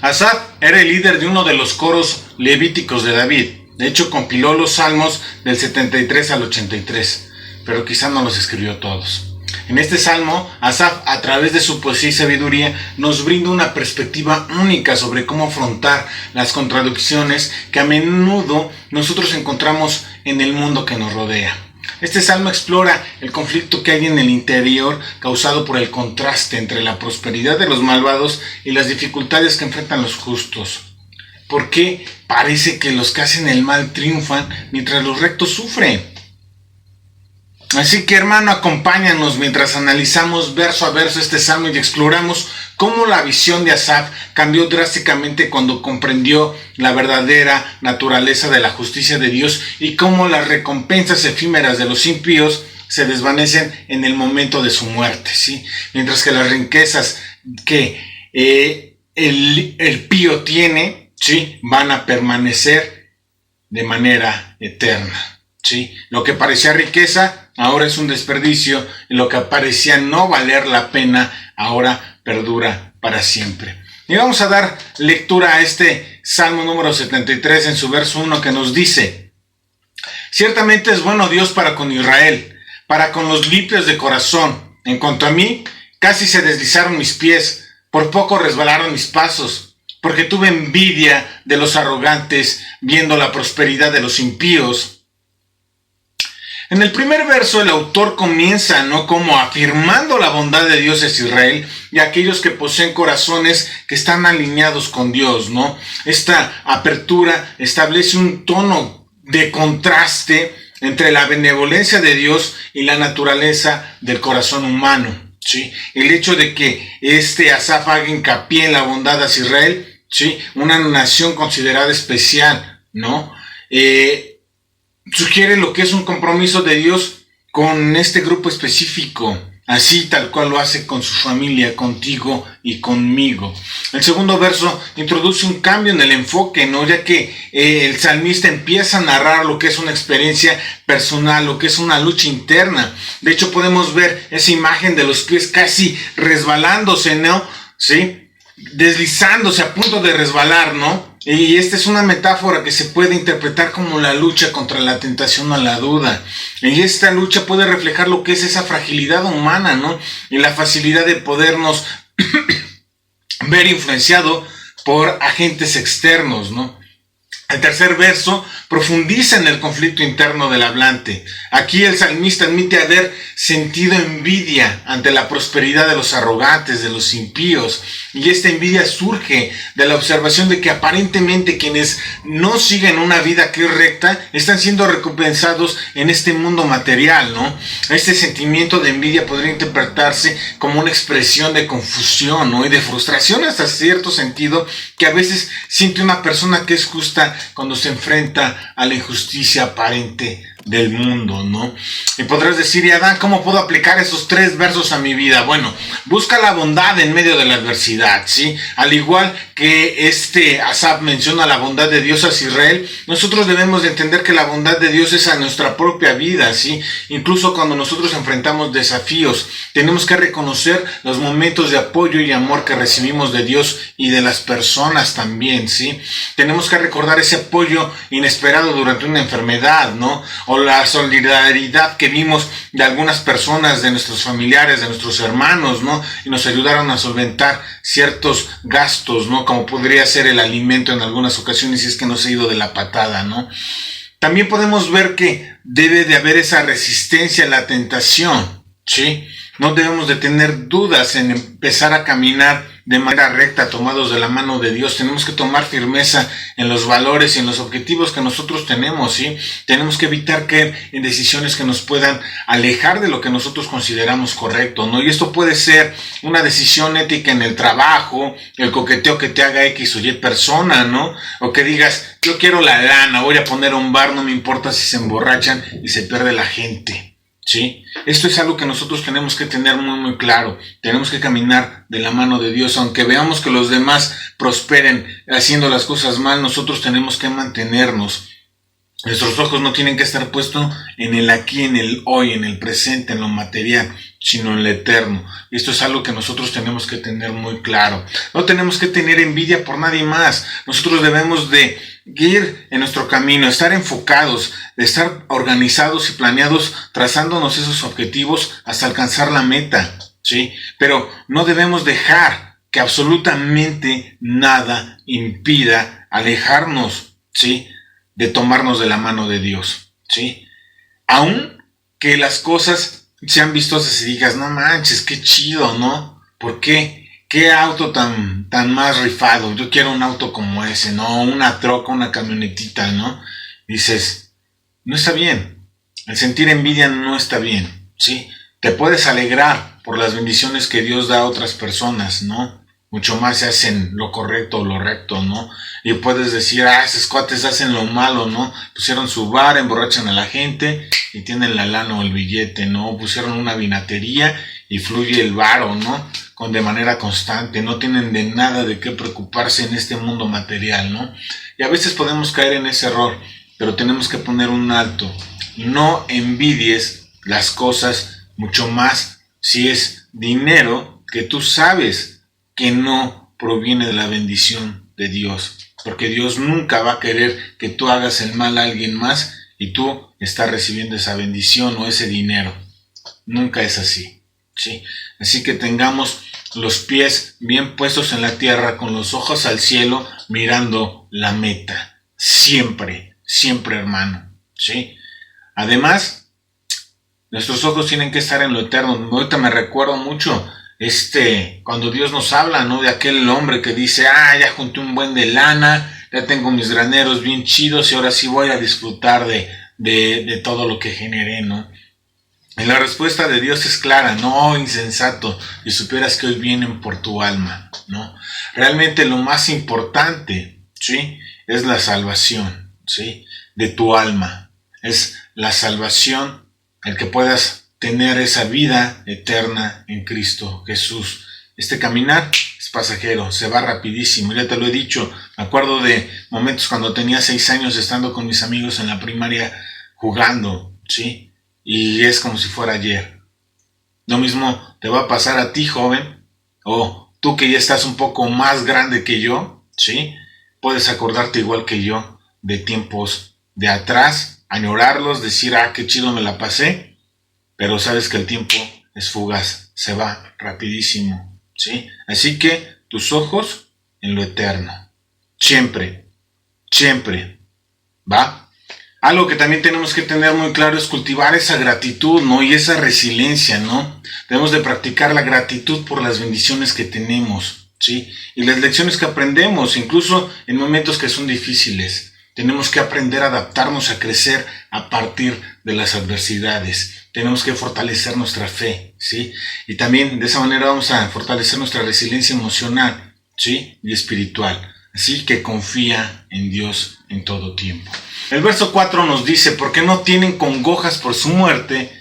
Asaf era el líder de uno de los coros levíticos de David. De hecho, compiló los salmos del 73 al 83, pero quizá no los escribió todos. En este salmo, Asaf, a través de su poesía y sabiduría, nos brinda una perspectiva única sobre cómo afrontar las contradicciones que a menudo nosotros encontramos en el mundo que nos rodea. Este salmo explora el conflicto que hay en el interior causado por el contraste entre la prosperidad de los malvados y las dificultades que enfrentan los justos. ¿Por qué parece que los que hacen el mal triunfan mientras los rectos sufren? Así que, hermano, acompáñanos mientras analizamos verso a verso este salmo y exploramos cómo la visión de Asaf cambió drásticamente cuando comprendió la verdadera naturaleza de la justicia de Dios y cómo las recompensas efímeras de los impíos se desvanecen en el momento de su muerte, ¿sí? Mientras que las riquezas que el pío tiene, ¿sí?, van a permanecer de manera eterna, ¿sí? Lo que parecía riqueza ahora es un desperdicio, y lo que parecía no valer la pena ahora perdura para siempre. Y vamos a dar lectura a este Salmo número 73 en su verso 1, que nos dice: ciertamente es bueno Dios para con Israel, para con los limpios de corazón. En cuanto a mí, casi se deslizaron mis pies, por poco resbalaron mis pasos, porque tuve envidia de los arrogantes, viendo la prosperidad de los impíos. En el primer verso el autor comienza, ¿no?, como afirmando la bondad de Dios hacia Israel y aquellos que poseen corazones que están alineados con Dios, ¿no? Esta apertura establece un tono de contraste entre la benevolencia de Dios y la naturaleza del corazón humano, ¿sí? El hecho de que Asaf haga hincapié en la bondad hacia Israel, ¿sí?, una nación considerada especial, ¿no?, sugiere lo que es un compromiso de Dios con este grupo específico, así tal cual lo hace con su familia, contigo y conmigo. El segundo verso introduce un cambio en el enfoque, ¿no?, ya que el salmista empieza a narrar lo que es una experiencia personal, lo que es una lucha interna. De hecho, podemos ver esa imagen de los pies casi resbalándose, ¿no?, ¿sí?, deslizándose a punto de resbalar, ¿no? Y esta es una metáfora que se puede interpretar como la lucha contra la tentación o la duda. Y esta lucha puede reflejar lo que es esa fragilidad humana, ¿no?, y la facilidad de podernos ver influenciado por agentes externos, ¿no? El tercer verso profundiza en el conflicto interno del hablante. Aquí el salmista admite haber sentido envidia ante la prosperidad de los arrogantes, de los impíos. Y esta envidia surge de la observación de que aparentemente quienes no siguen una vida que es recta están siendo recompensados en este mundo material, ¿no? Este sentimiento de envidia podría interpretarse como una expresión de confusión, ¿no?, y de frustración hasta cierto sentido que a veces siente una persona que es justa cuando se enfrenta a la injusticia aparente del mundo, ¿no? Y podrás decir: y Adán, ¿cómo puedo aplicar esos 3 versos a mi vida? Bueno, busca la bondad en medio de la adversidad, ¿sí? Al igual que Asaf menciona la bondad de Dios hacia Israel, nosotros debemos de entender que la bondad de Dios es a nuestra propia vida, ¿sí? Incluso cuando nosotros enfrentamos desafíos, tenemos que reconocer los momentos de apoyo y amor que recibimos de Dios y de las personas también, ¿sí? Tenemos que recordar ese apoyo inesperado durante una enfermedad, ¿no?, o la solidaridad que vimos de algunas personas, de nuestros familiares, de nuestros hermanos, ¿no?, y nos ayudaron a solventar ciertos gastos, ¿no?, como podría ser el alimento en algunas ocasiones si es que nos ha ido de la patada, ¿no? También podemos ver que debe de haber esa resistencia a la tentación, ¿sí? No debemos de tener dudas en empezar a caminar de manera recta, tomados de la mano de Dios. Tenemos que tomar firmeza en los valores y en los objetivos que nosotros tenemos, ¿sí? Tenemos que evitar caer en decisiones que nos puedan alejar de lo que nosotros consideramos correcto, ¿no? Y esto puede ser una decisión ética en el trabajo, el coqueteo que te haga X o Y persona, ¿no? O que digas: yo quiero la lana, voy a poner un bar, no me importa si se emborrachan y se pierde la gente, ¿sí? Esto es algo que nosotros tenemos que tener muy muy claro. Tenemos que caminar de la mano de Dios. Aunque veamos que los demás prosperen haciendo las cosas mal, nosotros tenemos que mantenernos Nuestros ojos no tienen que estar puestos en el aquí, en el hoy, en el presente, en lo material, sino en lo eterno. Y esto es algo que nosotros tenemos que tener muy claro. No tenemos que tener envidia por nadie más. Nosotros debemos de ir en nuestro camino, estar enfocados, de estar organizados y planeados, trazándonos esos objetivos hasta alcanzar la meta, ¿sí? Pero no debemos dejar que absolutamente nada impida alejarnos, ¿sí?, de tomarnos de la mano de Dios, ¿sí? Aun que las cosas sean vistosas y digas, no manches, qué chido, ¿no? ¿Por qué? ¿Qué auto tan más rifado? Yo quiero un auto como ese, ¿no? Una troca, una camionetita, ¿no? Dices, no está bien. El sentir envidia no está bien, ¿sí? Te puedes alegrar por las bendiciones que Dios da a otras personas, ¿no? Mucho más se hacen lo correcto o lo recto, ¿no? Y puedes decir, esos cuates hacen lo malo, ¿no? Pusieron su bar, emborrachan a la gente y tienen la lana o el billete, ¿no? Pusieron una vinatería y fluye el varo, ¿no? De manera constante, no tienen de nada de qué preocuparse en este mundo material, ¿no? Y a veces podemos caer en ese error, pero tenemos que poner un alto. No envidies las cosas, mucho más si es dinero que tú sabes que no proviene de la bendición de Dios, porque Dios nunca va a querer que tú hagas el mal a alguien más y tú estás recibiendo esa bendición o ese dinero. Nunca es así, ¿sí? Así que tengamos los pies bien puestos en la tierra, con los ojos al cielo, mirando la meta, siempre, siempre, hermano, ¿sí? Además, nuestros ojos tienen que estar en lo eterno. Ahorita me recuerdo mucho cuando Dios nos habla, ¿no? De aquel hombre que dice, ya junté un buen de lana, ya tengo mis graneros bien chidos y ahora sí voy a disfrutar de todo lo que generé, ¿no? Y la respuesta de Dios es clara, no, insensato, y supieras que hoy vienen por tu alma, ¿no? Realmente lo más importante, ¿sí?, es la salvación, ¿sí?, de tu alma. Es la salvación, el que puedas tener esa vida eterna en Cristo Jesús. Este caminar es pasajero, se va rapidísimo, ya te lo he dicho. Me acuerdo de momentos cuando tenía 6 años estando con mis amigos en la primaria jugando, ¿sí? Y es como si fuera ayer. Lo mismo te va a pasar a ti, joven, o tú que ya estás un poco más grande que yo, ¿sí? Puedes acordarte igual que yo de tiempos de atrás, añorarlos, decir, qué chido me la pasé, pero sabes que el tiempo es fugaz, se va rapidísimo, ¿sí? Así que tus ojos en lo eterno, siempre, siempre, ¿va? Algo que también tenemos que tener muy claro es cultivar esa gratitud, ¿no? Y esa resiliencia, ¿no? Debemos de practicar la gratitud por las bendiciones que tenemos, ¿sí? Y las lecciones que aprendemos, incluso en momentos que son difíciles. Tenemos que aprender a adaptarnos, a crecer a partir de las adversidades. Tenemos que fortalecer nuestra fe, ¿sí? Y también de esa manera vamos a fortalecer nuestra resiliencia emocional, ¿sí?, y espiritual. Así que confía en Dios en todo tiempo. El verso 4 nos dice, porque no tienen congojas por su muerte,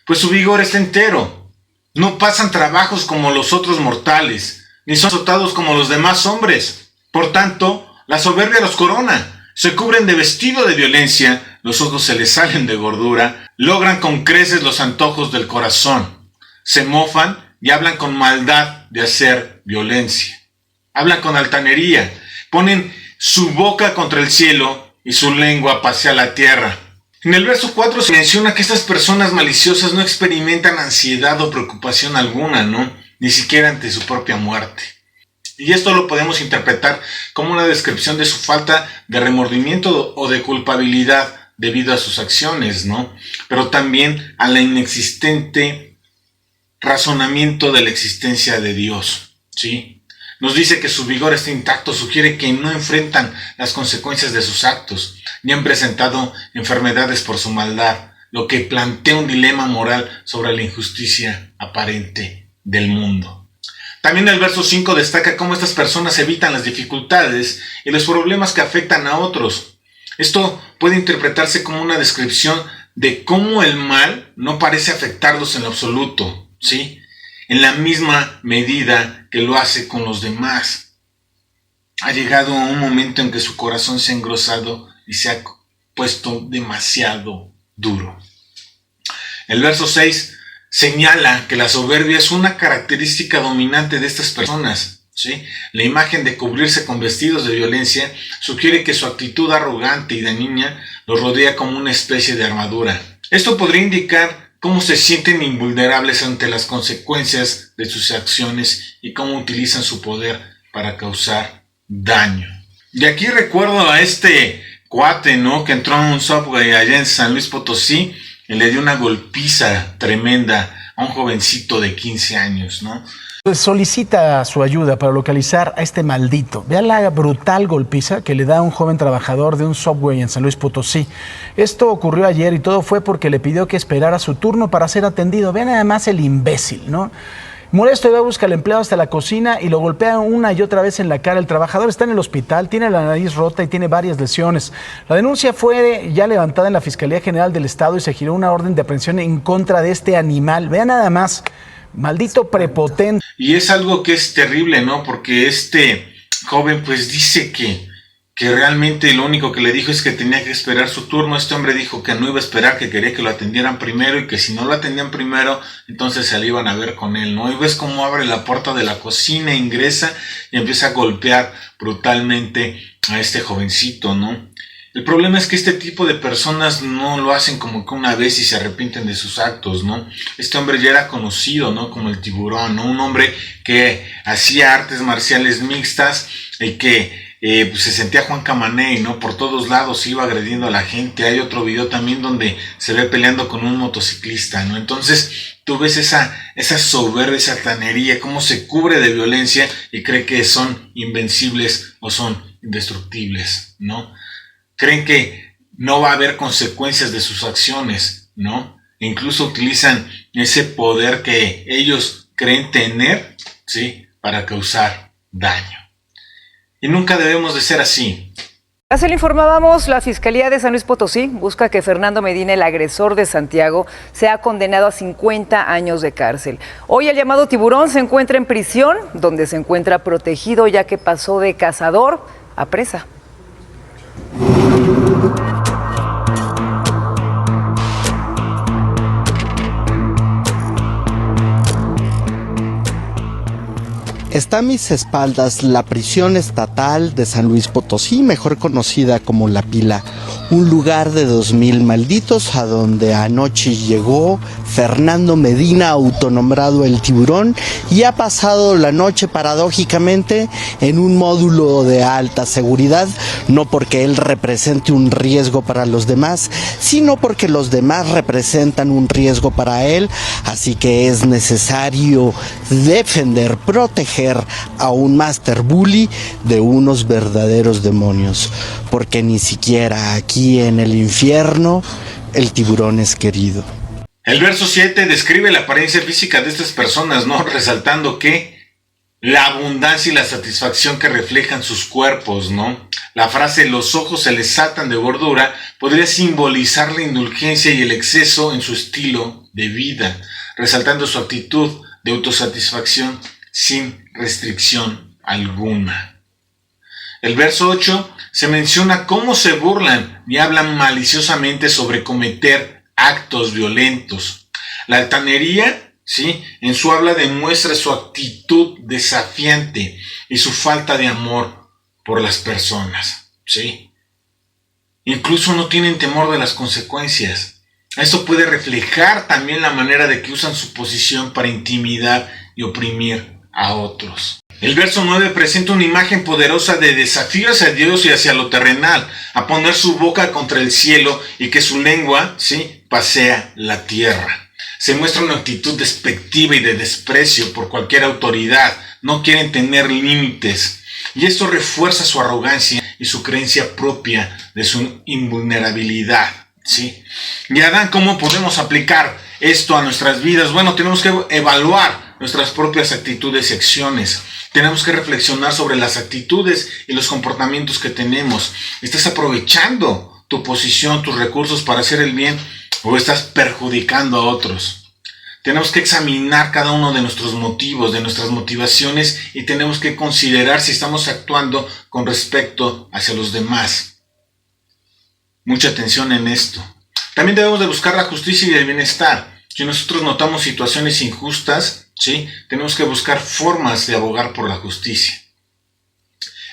pues su vigor está entero. No pasan trabajos como los otros mortales, ni son azotados como los demás hombres. Por tanto, la soberbia los corona. Se cubren de vestido de violencia, los ojos se les salen de gordura, logran con creces los antojos del corazón. Se mofan y hablan con maldad de hacer violencia. Hablan con altanería, ponen su boca contra el cielo y su lengua pasea la tierra. En el verso 4 se menciona que estas personas maliciosas no experimentan ansiedad o preocupación alguna, ¿no? Ni siquiera ante su propia muerte. Y esto lo podemos interpretar como una descripción de su falta de remordimiento o de culpabilidad debido a sus acciones, ¿no? Pero también a la inexistente razonamiento de la existencia de Dios, ¿sí? Nos dice que su vigor está intacto, sugiere que no enfrentan las consecuencias de sus actos, ni han presentado enfermedades por su maldad, lo que plantea un dilema moral sobre la injusticia aparente del mundo. También el verso 5 destaca cómo estas personas evitan las dificultades y los problemas que afectan a otros. Esto puede interpretarse como una descripción de cómo el mal no parece afectarlos en lo absoluto, ¿sí?, en la misma medida que lo hace con los demás. Ha llegado un momento en que su corazón se ha engrosado y se ha puesto demasiado duro. El verso 6 señala que la soberbia es una característica dominante de estas personas. ¿Sí? La imagen de cubrirse con vestidos de violencia sugiere que su actitud arrogante y dañina los rodea como una especie de armadura. Esto podría indicar cómo se sienten invulnerables ante las consecuencias de sus acciones y cómo utilizan su poder para causar daño. Y aquí recuerdo a este cuate, ¿no?, que entró en un Subway allá en San Luis Potosí y le dio una golpiza tremenda a un jovencito de 15 años, ¿no? Solicita su ayuda para localizar a este maldito. Vea la brutal golpiza que le da a un joven trabajador de un Subway en San Luis Potosí. Esto ocurrió ayer y todo fue porque le pidió que esperara su turno para ser atendido. Vean además el imbécil, ¿no? Molesto, va a buscar al empleado hasta la cocina y lo golpea una y otra vez en la cara. El trabajador está en el hospital, tiene la nariz rota y tiene varias lesiones. La denuncia fue ya levantada en la Fiscalía General del Estado y se giró una orden de aprehensión en contra de este animal. Vean nada más. Maldito prepotente. Y es algo que es terrible, ¿no? Porque este joven pues dice que realmente lo único que le dijo es que tenía que esperar su turno. Este hombre dijo que no iba a esperar, que quería que lo atendieran primero y que si no lo atendían primero, entonces se le iban a ver con él, ¿no? Y ves cómo abre la puerta de la cocina, ingresa y empieza a golpear brutalmente a este jovencito, ¿no? El problema es que este tipo de personas no lo hacen como que una vez y se arrepienten de sus actos, ¿no? Este hombre ya era conocido, ¿no?, como el Tiburón, ¿no? Un hombre que hacía artes marciales mixtas y que pues se sentía Juan Camaney, ¿no? Por todos lados iba agrediendo a la gente. Hay otro video también donde se ve peleando con un motociclista, ¿no? Entonces tú ves esa soberbia, esa altanería, cómo se cubre de violencia y cree que son invencibles o son indestructibles, ¿no? Creen que no va a haber consecuencias de sus acciones, ¿no? E incluso utilizan ese poder que ellos creen tener, ¿sí?, para causar daño. Y nunca debemos de ser así. Hace le informábamos, la Fiscalía de San Luis Potosí busca que Fernando Medina, el agresor de Santiago, sea condenado a 50 años de cárcel. Hoy el llamado Tiburón se encuentra en prisión, donde se encuentra protegido ya que pasó de cazador a presa. Está a mis espaldas la prisión estatal de San Luis Potosí, mejor conocida como La Pila, un lugar de 2000 malditos a donde anoche llegó Fernando Medina, autonombrado el Tiburón, y ha pasado la noche paradójicamente en un módulo de alta seguridad, no porque él represente un riesgo para los demás, sino porque los demás representan un riesgo para él, así que es necesario defender, proteger a un master bully de unos verdaderos demonios, porque ni siquiera aquí en el infierno el tiburón es querido. El verso 7 describe la apariencia física de estas personas, ¿no?, resaltando que la abundancia y la satisfacción que reflejan sus cuerpos, ¿no? La frase "los ojos se les saltan de gordura" podría simbolizar la indulgencia y el exceso en su estilo de vida, resaltando su actitud de autosatisfacción sin restricción alguna. El verso 8 se menciona cómo se burlan y hablan maliciosamente sobre cometer actos violentos. La altanería, ¿sí?, en su habla demuestra su actitud desafiante y su falta de amor por las personas, ¿sí? Incluso no tienen temor de las consecuencias. Esto puede reflejar también la manera de que usan su posición para intimidar y oprimir a otros. El verso 9 presenta una imagen poderosa de desafío hacia Dios y hacia lo terrenal, a poner su boca contra el cielo y que su lengua, ¿sí?, pasea la tierra. Se muestra una actitud despectiva y de desprecio por cualquier autoridad. No quieren tener límites. Y esto refuerza su arrogancia y su creencia propia de su invulnerabilidad, ¿sí? Y Adán, ¿cómo podemos aplicar esto a nuestras vidas? Bueno, tenemos que evaluar nuestras propias actitudes y acciones. Tenemos que reflexionar sobre las actitudes y los comportamientos que tenemos. ¿Estás aprovechando tu posición, tus recursos para hacer el bien o estás perjudicando a otros? Tenemos que examinar cada uno de nuestros motivos, de nuestras motivaciones, y tenemos que considerar si estamos actuando con respecto hacia los demás. mucha atención en esto. También debemos de buscar la justicia y el bienestar. Si nosotros notamos situaciones injustas, ¿sí?, tenemos que buscar formas de abogar por la justicia.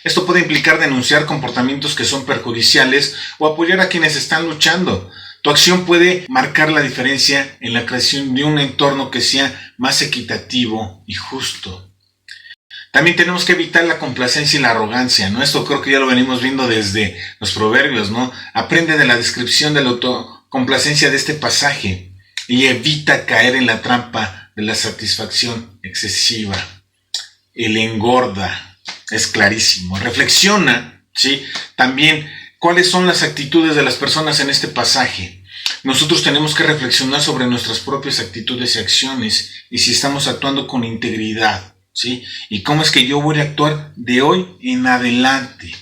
Esto puede implicar denunciar comportamientos que son perjudiciales o apoyar a quienes están luchando. Tu acción puede marcar la diferencia en la creación de un entorno que sea más equitativo y justo. También tenemos que evitar la complacencia y la arrogancia, ¿no? Esto creo que ya lo venimos viendo desde los proverbios, ¿no? Aprende de la descripción de la autocomplacencia de este pasaje y evita caer en la trampa de la satisfacción excesiva. El engorda, es clarísimo. Reflexiona, ¿sí?, también cuáles son las actitudes de las personas en este pasaje. Nosotros tenemos que reflexionar sobre nuestras propias actitudes y acciones y si estamos actuando con integridad, ¿sí? Y cómo es que yo voy a actuar de hoy en adelante.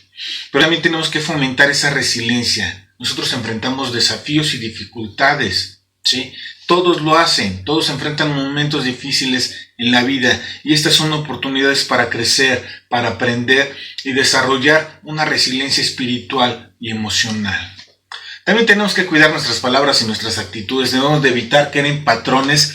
Pero también tenemos que fomentar esa resiliencia. Nosotros enfrentamos desafíos y dificultades, ¿sí? Todos lo hacen, todos enfrentan momentos difíciles en la vida y estas son oportunidades para crecer, para aprender y desarrollar una resiliencia espiritual y emocional. También tenemos que cuidar nuestras palabras y nuestras actitudes. Debemos de evitar caer en patrones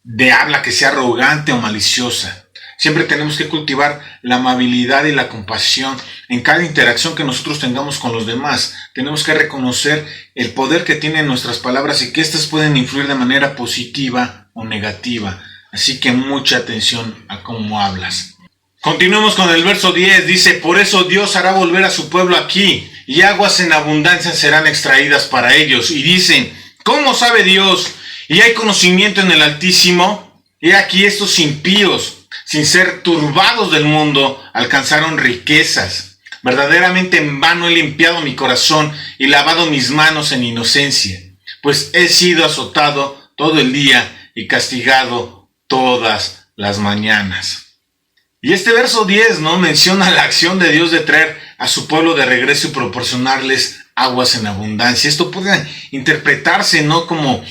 de habla que sea arrogante o maliciosa. Siempre tenemos que cultivar la amabilidad y la compasión en cada interacción que nosotros tengamos con los demás. Tenemos que reconocer el poder que tienen nuestras palabras y que éstas pueden influir de manera positiva o negativa. Así que mucha atención a cómo hablas. Continuemos con el verso 10. Dice, por eso Dios hará volver a su pueblo aquí y aguas en abundancia serán extraídas para ellos. Y dicen, ¿cómo sabe Dios? ¿Y hay conocimiento en el Altísimo? He aquí estos impíos, sin ser turbados del mundo, alcanzaron riquezas. Verdaderamente en vano he limpiado mi corazón y lavado mis manos en inocencia, pues he sido azotado todo el día y castigado todas las mañanas. Y este verso 10, ¿no?, menciona la acción de Dios de traer a su pueblo de regreso y proporcionarles aguas en abundancia. Esto puede interpretarse, ¿no?, como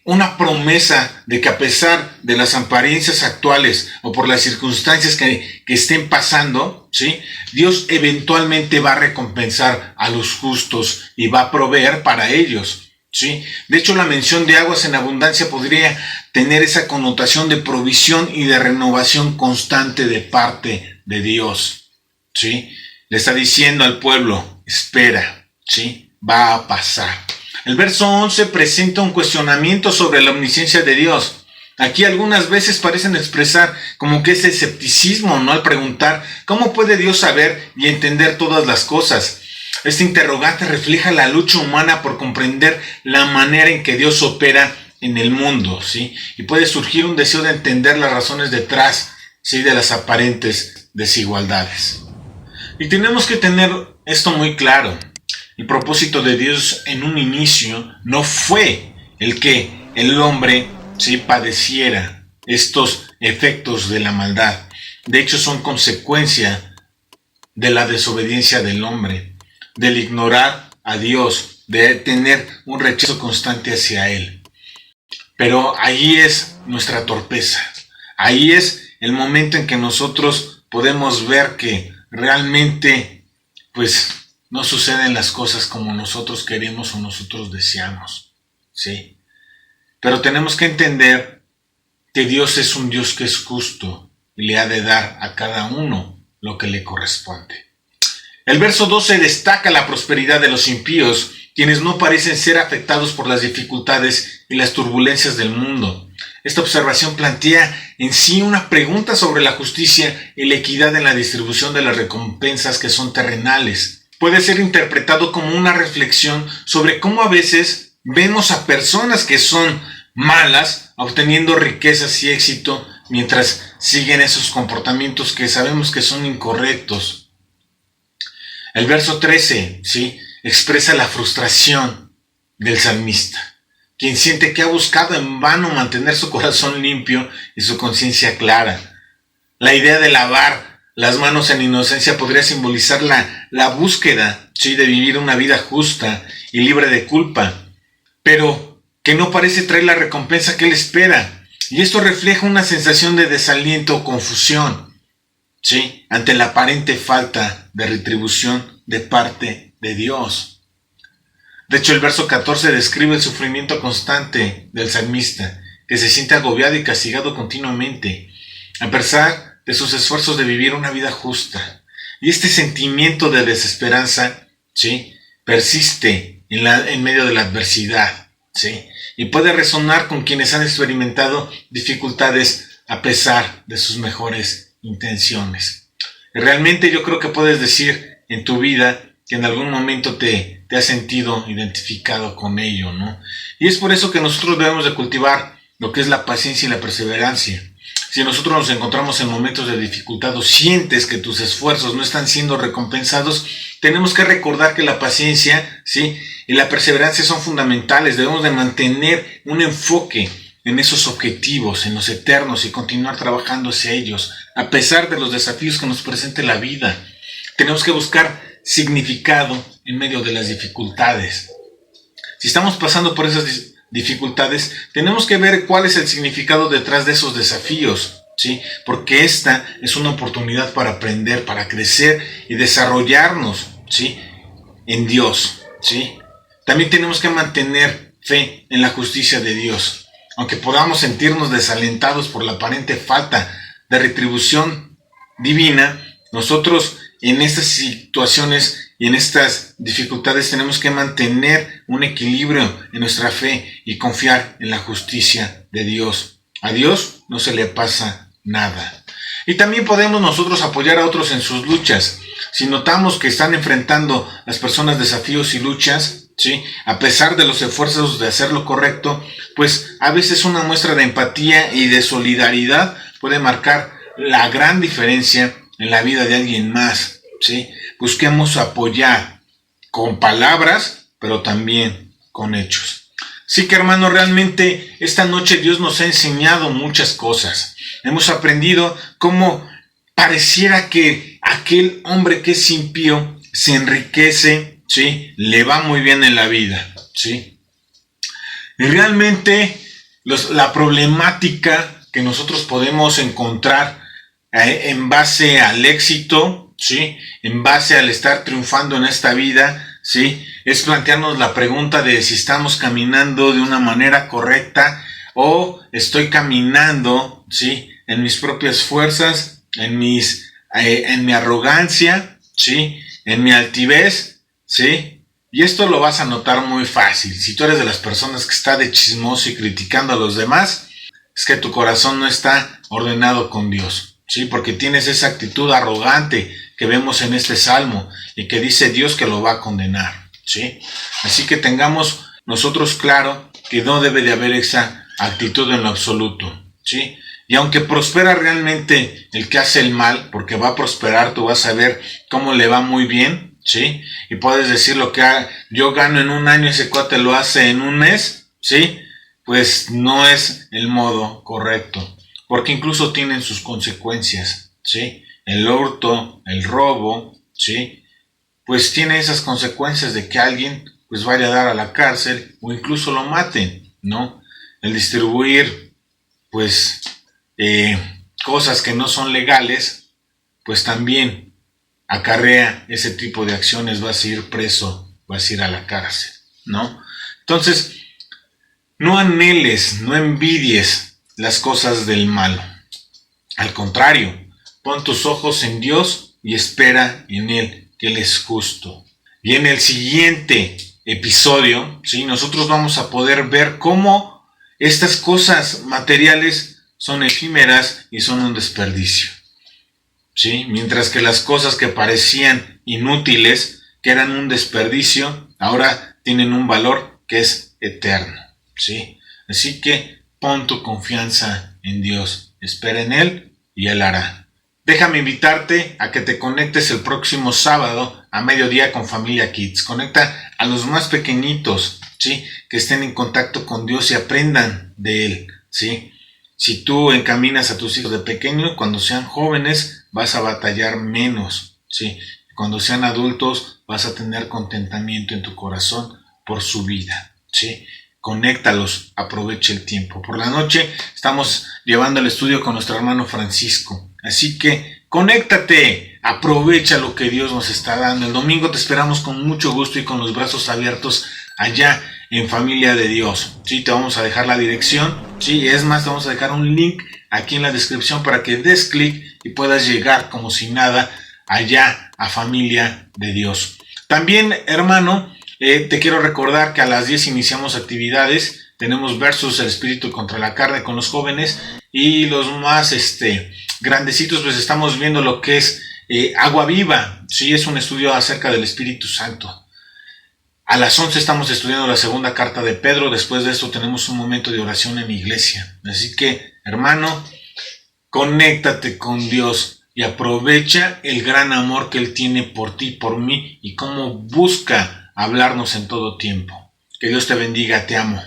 una promesa de que a pesar de las apariencias actuales o por las circunstancias que estén pasando, ¿sí?, Dios eventualmente va a recompensar a los justos y va a proveer para ellos, ¿sí? De hecho, la mención de aguas en abundancia podría tener esa connotación de provisión y de renovación constante de parte de Dios, ¿sí? Le está diciendo al pueblo, espera, ¿sí?, va a pasar. El verso 11 presenta un cuestionamiento sobre la omnisciencia de Dios. Aquí algunas veces parecen expresar como que ese escepticismo, ¿no?, al preguntar ¿cómo puede Dios saber y entender todas las cosas? Este interrogante refleja la lucha humana por comprender la manera en que Dios opera en el mundo, ¿sí? Y puede surgir un deseo de entender las razones detrás, ¿sí?, de las aparentes desigualdades. Y tenemos que tener esto muy claro. El propósito de Dios en un inicio no fue el que el hombre, ¿sí?, padeciera estos efectos de la maldad. De hecho, son consecuencia de la desobediencia del hombre, del ignorar a Dios, de tener un rechazo constante hacia Él. Pero ahí es nuestra torpeza. Ahí es el momento en que nosotros podemos ver que realmente, pues, no suceden las cosas como nosotros queremos o nosotros deseamos, ¿sí? Pero tenemos que entender que Dios es un Dios que es justo y le ha de dar a cada uno lo que le corresponde. El verso 12 destaca la prosperidad de los impíos, quienes no parecen ser afectados por las dificultades y las turbulencias del mundo. Esta observación plantea en sí una pregunta sobre la justicia y la equidad en la distribución de las recompensas que son terrenales. Puede ser interpretado como una reflexión sobre cómo a veces vemos a personas que son malas obteniendo riquezas y éxito mientras siguen esos comportamientos que sabemos que son incorrectos. El verso 13, ¿sí?, expresa la frustración del salmista, quien siente que ha buscado en vano mantener su corazón limpio y su conciencia clara. La idea de lavar las manos en inocencia podría simbolizar la búsqueda, ¿sí?, de vivir una vida justa y libre de culpa, pero que no parece traer la recompensa que él espera. Y esto refleja una sensación de desaliento o confusión, ¿sí?, ante la aparente falta de retribución de parte de Dios. De hecho, el verso 14 describe el sufrimiento constante del salmista, que se siente agobiado y castigado continuamente, a pesar de sus esfuerzos de vivir una vida justa. Y este sentimiento de desesperanza, ¿sí?, persiste en medio de la adversidad, ¿sí?, y puede resonar con quienes han experimentado dificultades a pesar de sus mejores intenciones. Y realmente yo creo que puedes decir en tu vida que en algún momento te has sentido identificado con ello, ¿no? Y es por eso que nosotros debemos de cultivar lo que es la paciencia y la perseverancia. Si nosotros nos encontramos en momentos de dificultad o sientes que tus esfuerzos no están siendo recompensados, tenemos que recordar que la paciencia, ¿sí?, y la perseverancia son fundamentales. Debemos de mantener un enfoque en esos objetivos, en los eternos, y continuar trabajando hacia ellos, a pesar de los desafíos que nos presente la vida. Tenemos que buscar significado en medio de las dificultades. Si estamos pasando por esas dificultades, tenemos que ver cuál es el significado detrás de esos desafíos, ¿sí? Porque esta es una oportunidad para aprender, para crecer y desarrollarnos, ¿sí?, en Dios, ¿sí? También tenemos que mantener fe en la justicia de Dios. Aunque podamos sentirnos desalentados por la aparente falta de retribución divina, nosotros en estas situaciones y en estas dificultades tenemos que mantener un equilibrio en nuestra fe y confiar en la justicia de Dios. A Dios no se le pasa nada. Y también podemos nosotros apoyar a otros en sus luchas. Si notamos que están enfrentando las personas desafíos y luchas, ¿sí?, a pesar de los esfuerzos de hacer lo correcto, pues a veces una muestra de empatía y de solidaridad puede marcar la gran diferencia en la vida de alguien más, ¿sí? Busquemos apoyar con palabras, pero también con hechos. Sí que, hermano, realmente esta noche Dios nos ha enseñado muchas cosas. Hemos aprendido cómo pareciera que aquel hombre que es impío se enriquece, ¿sí?, le va muy bien en la vida, ¿sí? Y realmente la problemática que nosotros podemos encontrar en base al éxito, ¿sí?, en base al estar triunfando en esta vida, ¿sí?, es plantearnos la pregunta de si estamos caminando de una manera correcta o estoy caminando, ¿sí?, en mis propias fuerzas, en mi arrogancia, ¿sí?, en mi altivez, ¿sí? Y esto lo vas a notar muy fácil. Si tú eres de las personas que está de chismoso y criticando a los demás, es que tu corazón no está ordenado con Dios, ¿sí? Porque tienes esa actitud arrogante que vemos en este salmo y que dice Dios que lo va a condenar, ¿sí? Así que tengamos nosotros claro que no debe de haber esa actitud en lo absoluto, ¿sí? Y aunque prospera realmente el que hace el mal, porque va a prosperar, tú vas a ver cómo le va muy bien, ¿sí? Y puedes decir lo que yo gano en un año, ese cuate lo hace en un mes, ¿sí? Pues no es el modo correcto, porque incluso tienen sus consecuencias, ¿sí? El hurto, el robo, ¿sí?, pues tiene esas consecuencias de que alguien pues vaya a dar a la cárcel o incluso lo maten, ¿no? El distribuir pues cosas que no son legales, pues también acarrea ese tipo de acciones. Vas a ir preso, vas a ir a la cárcel, ¿no? Entonces, no anheles, no envidies las cosas del malo. Al contrario, pon tus ojos en Dios y espera en Él, que Él es justo. Y en el siguiente episodio, ¿sí?, nosotros vamos a poder ver cómo estas cosas materiales son efímeras y son un desperdicio, ¿sí? Mientras que las cosas que parecían inútiles, que eran un desperdicio, ahora tienen un valor que es eterno, ¿sí? Así que pon tu confianza en Dios, espera en Él y Él hará. Déjame invitarte a que te conectes el próximo sábado a mediodía con Familia Kids. Conecta a los más pequeñitos, ¿sí?, que estén en contacto con Dios y aprendan de Él, ¿sí? Si tú encaminas a tus hijos de pequeño, cuando sean jóvenes vas a batallar menos, ¿sí? Cuando sean adultos vas a tener contentamiento en tu corazón por su vida, ¿sí? Conéctalos, aprovecha el tiempo. Por la noche estamos llevando al estudio con nuestro hermano Francisco. Así que conéctate, aprovecha lo que Dios nos está dando. El domingo te esperamos con mucho gusto y con los brazos abiertos allá en Familia de Dios. Sí, te vamos a dejar la dirección. Sí, es más, te vamos a dejar un link aquí en la descripción para que des clic y puedas llegar como si nada allá a Familia de Dios. También, hermano, te quiero recordar que a las 10 iniciamos actividades. Tenemos versus el espíritu contra la carne con los jóvenes, y los más grandecitos pues estamos viendo lo que es agua viva. Sí, es un estudio acerca del Espíritu Santo. A las 11 estamos estudiando la segunda carta de Pedro. Después de esto tenemos un momento de oración en la iglesia. Así que, hermano, conéctate con Dios y aprovecha el gran amor que Él tiene por ti, por mí, y cómo busca hablarnos en todo tiempo. Que Dios te bendiga, te amo.